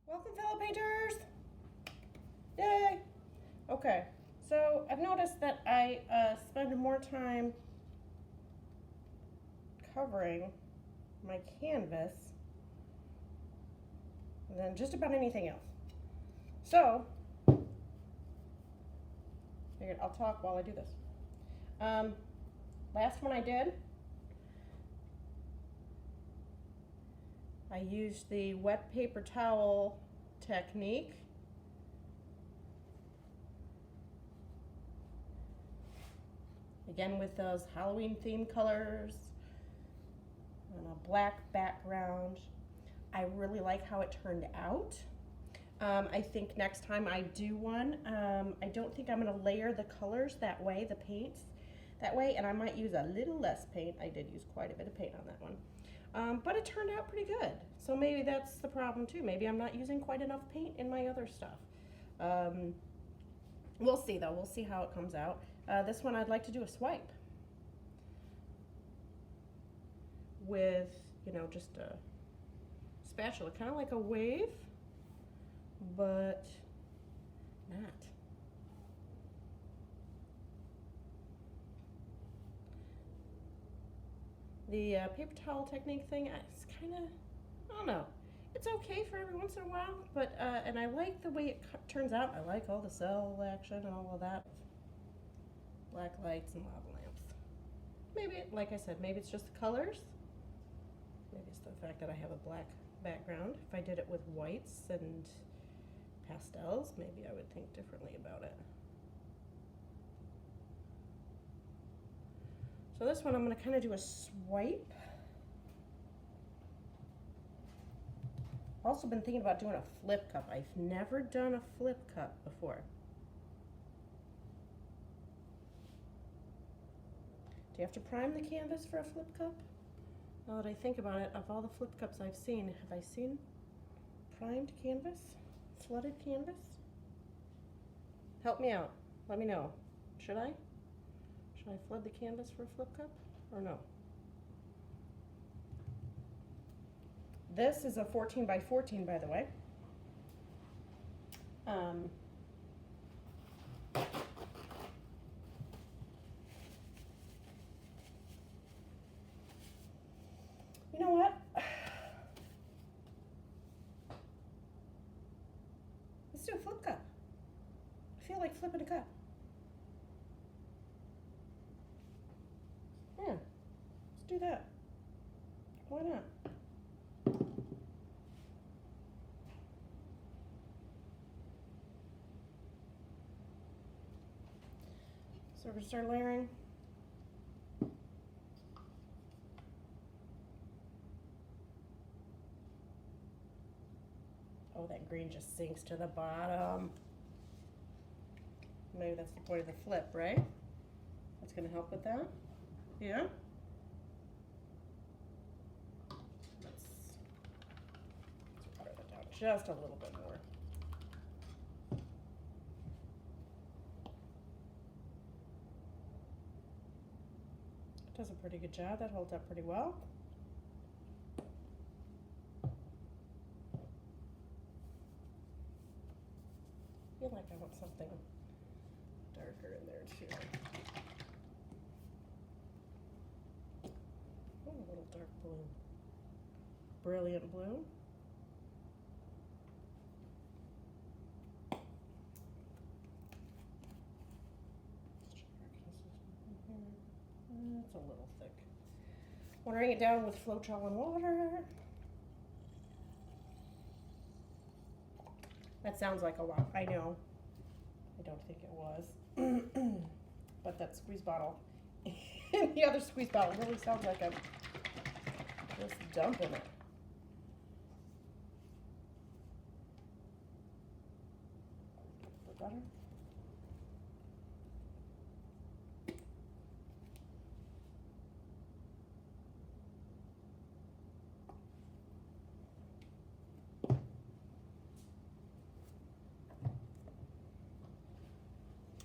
Welcome, fellow painters! Yay! Okay, so I've noticed that I spend more time covering my canvas than just about anything else. So, figured I'll talk while I do this. Last one I did, I used the wet paper towel technique. Again with those Halloween themed colors and a black background. I really like how it turned out. I think next time I do one, I don't think I'm gonna layer the colors that way, the paints that way, and I might use a little less paint. I did use quite a bit of paint on that one. But it turned out pretty good. So maybe that's the problem too. Maybe I'm not using quite enough paint in my other stuff. We'll see though, we'll see how it comes out. This one I'd like to do a swipe with, you know, just a spatula, kind of like a wave, but not. The paper towel technique thing, it's kind of, I don't know. It's okay for every once in a while, but, and I like the way it turns out. I like all the cell action and all of that. Black lights and lava lamps. Maybe, like I said, maybe it's just the colors. Maybe it's the fact that I have a black background. If I did it with whites and pastels, maybe I would think differently about it. So this one I'm going to kind of do a swipe. I've also been thinking about doing a flip cup. I've never done a flip cup before. Do you have to prime the canvas for a flip cup? Now that I think about it, of all the flip cups I've seen, have I seen primed canvas? Flooded canvas? Help me out. Let me know. Should I? Should I flood the canvas for a flip cup or no? This is a 14 by 14, by the way. You know what? Let's do a flip cup. I feel like flipping a cup. Yeah, let's do that. Why not? So we're gonna start layering. Oh, that green just sinks to the bottom. Maybe that's the point of the flip, right? That's gonna help with that. Yeah? Let's water that down just a little bit more. It does a pretty good job. That holds up pretty well. I feel like I want something darker in there too. Oh, a little dark blue. Brilliant blue. It's a little thick. Watering it down with Floetrol and water. That sounds like a lot, I know. I don't think it was. But that squeeze bottle and the other squeeze bottle really sounds like I'm just dumping it. The butter.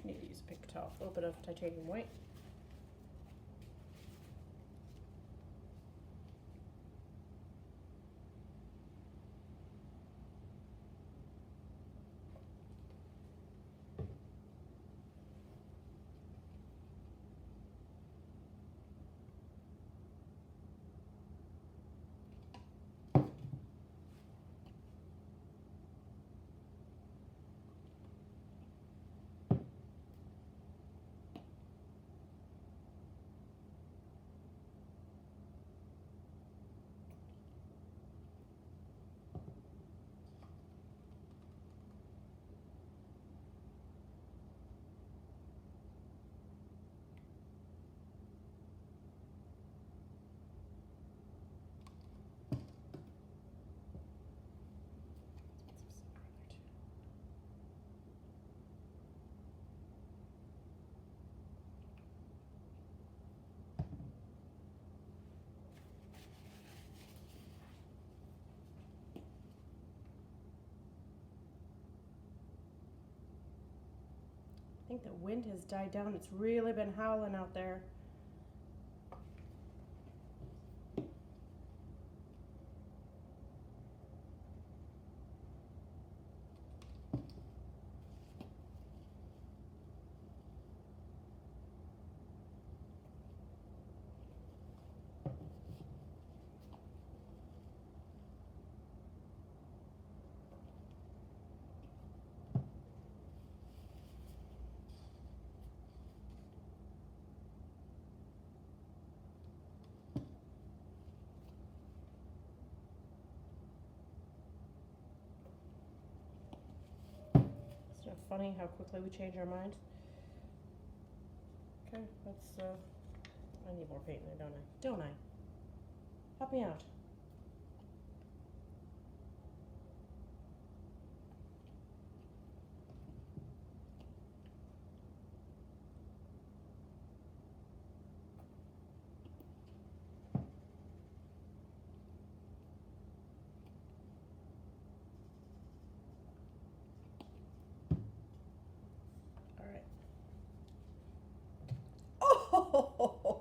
I need to use a paper towel, a little bit of titanium white. think the wind has died down. It's really been howling out there. Funny how quickly we change our minds. Okay, let's, I need more paint in there, don't I? Help me out. Oh,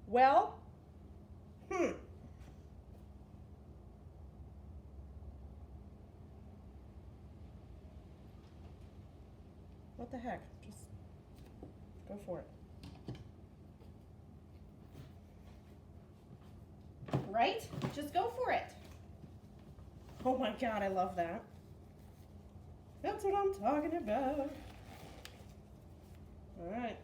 well, what the heck? Just go for it. Right? Just go for it. Oh my God, I love that. That's what I'm talking about. All right.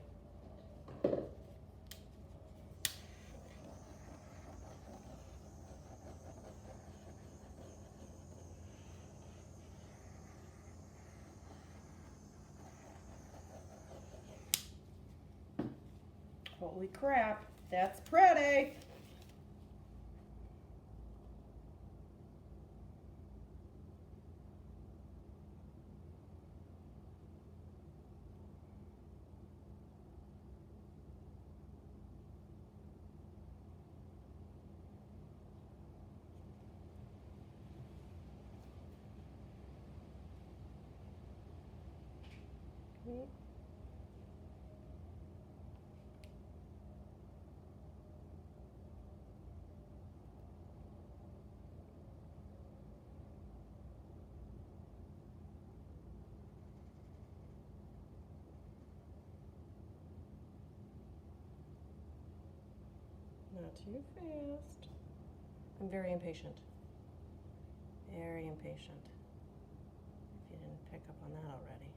Holy crap, that's pretty. Not too fast. I'm very impatient. Very impatient. If you didn't pick up on that already.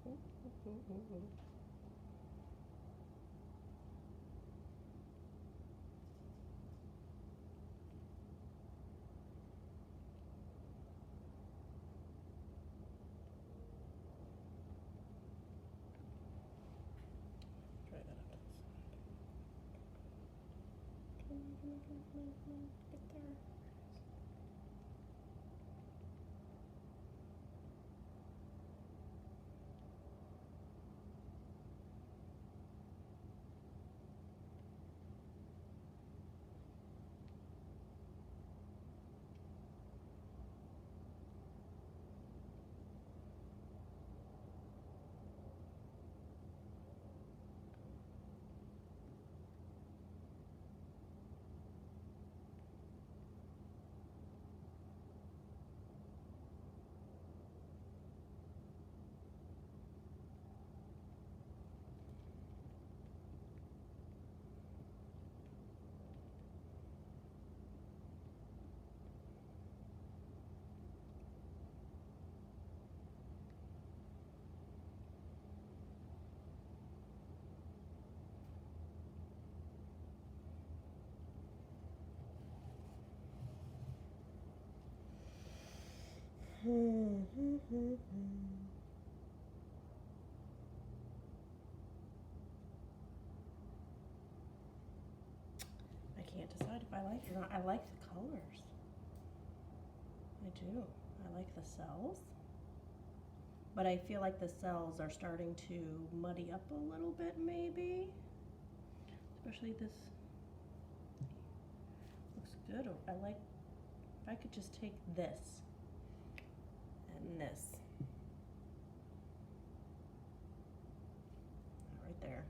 Try that up to the side. Get there. I can't decide if I like it or not. I like the colors. I do. I like the cells. But I feel like the cells are starting to muddy up a little bit, maybe. Especially this. Looks good. I like, if I could just take this and this. Right there.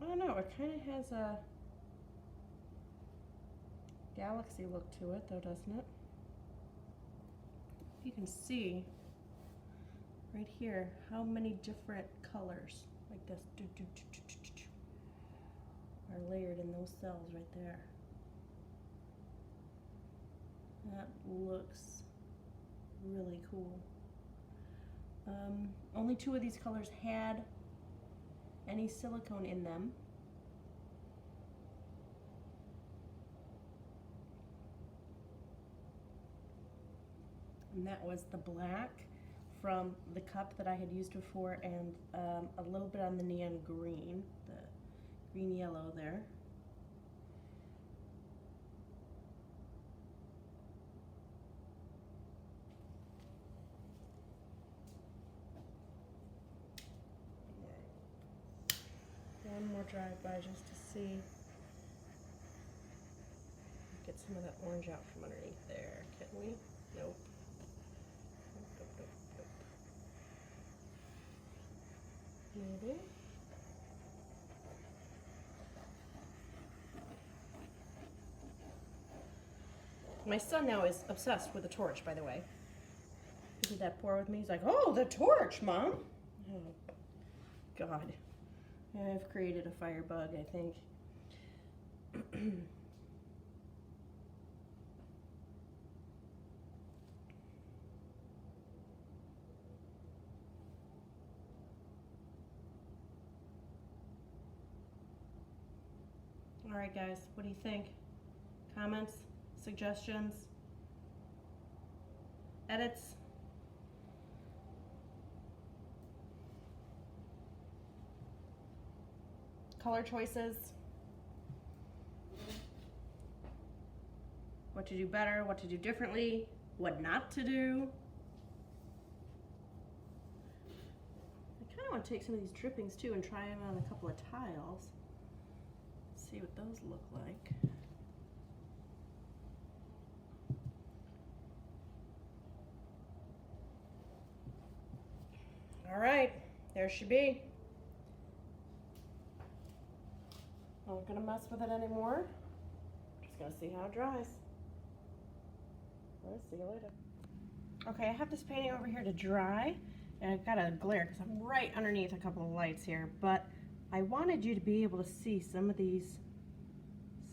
I don't know, it kind of has a galaxy look to it though, doesn't it? You can see right here how many different colors like this are layered in those cells right there. That looks really cool. Only 2 of these colors had any silicone in them. And that was the black from the cup that I had used before, and a little bit on the neon green, the green yellow there. One more drive-by just to see. Get some of that orange out from underneath there, can we? Nope. Nope, nope, nope, nope. Maybe. My son now is obsessed with the torch, by the way. He did that pour with me. He's like, oh, the torch, Mom. Oh, God. I've created a firebug, I think. All right, guys, what do you think? Comments, suggestions, edits? Color choices? What to do better, what to do differently, what not to do? I kind of want to take some of these drippings too and try them on a couple of tiles. See what those look like. All right, there she be. I'm not gonna mess with it anymore. Just gonna see how it dries. I'll see you later. Okay, I have this painting over here to dry, and I've got a glare because I'm right underneath a couple of lights here, but I wanted you to be able to see some of these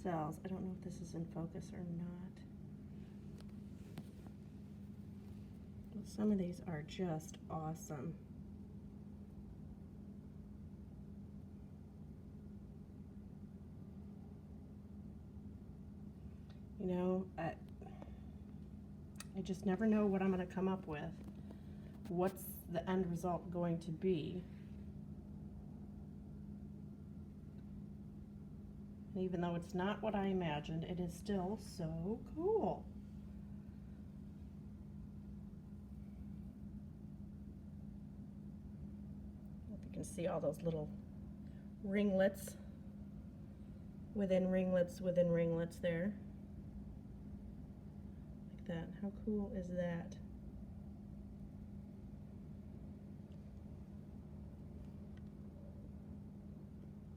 cells. I don't know if this is in focus or not. Well, some of these are just awesome. You know, I just never know what I'm going to come up with. What's the end result going to be? And even though it's not what I imagined, it is still so cool. I hope you can see all those little ringlets within ringlets within ringlets there. That. How cool is that?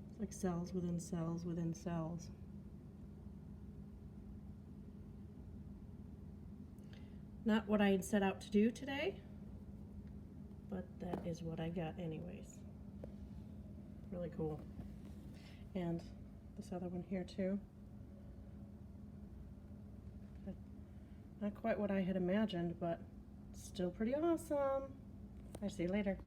It's like cells within cells within cells. Not what I had set out to do today, but that is what I got anyways. Really cool. And this other one here too. Not quite what I had imagined, but still pretty awesome. I'll see you later.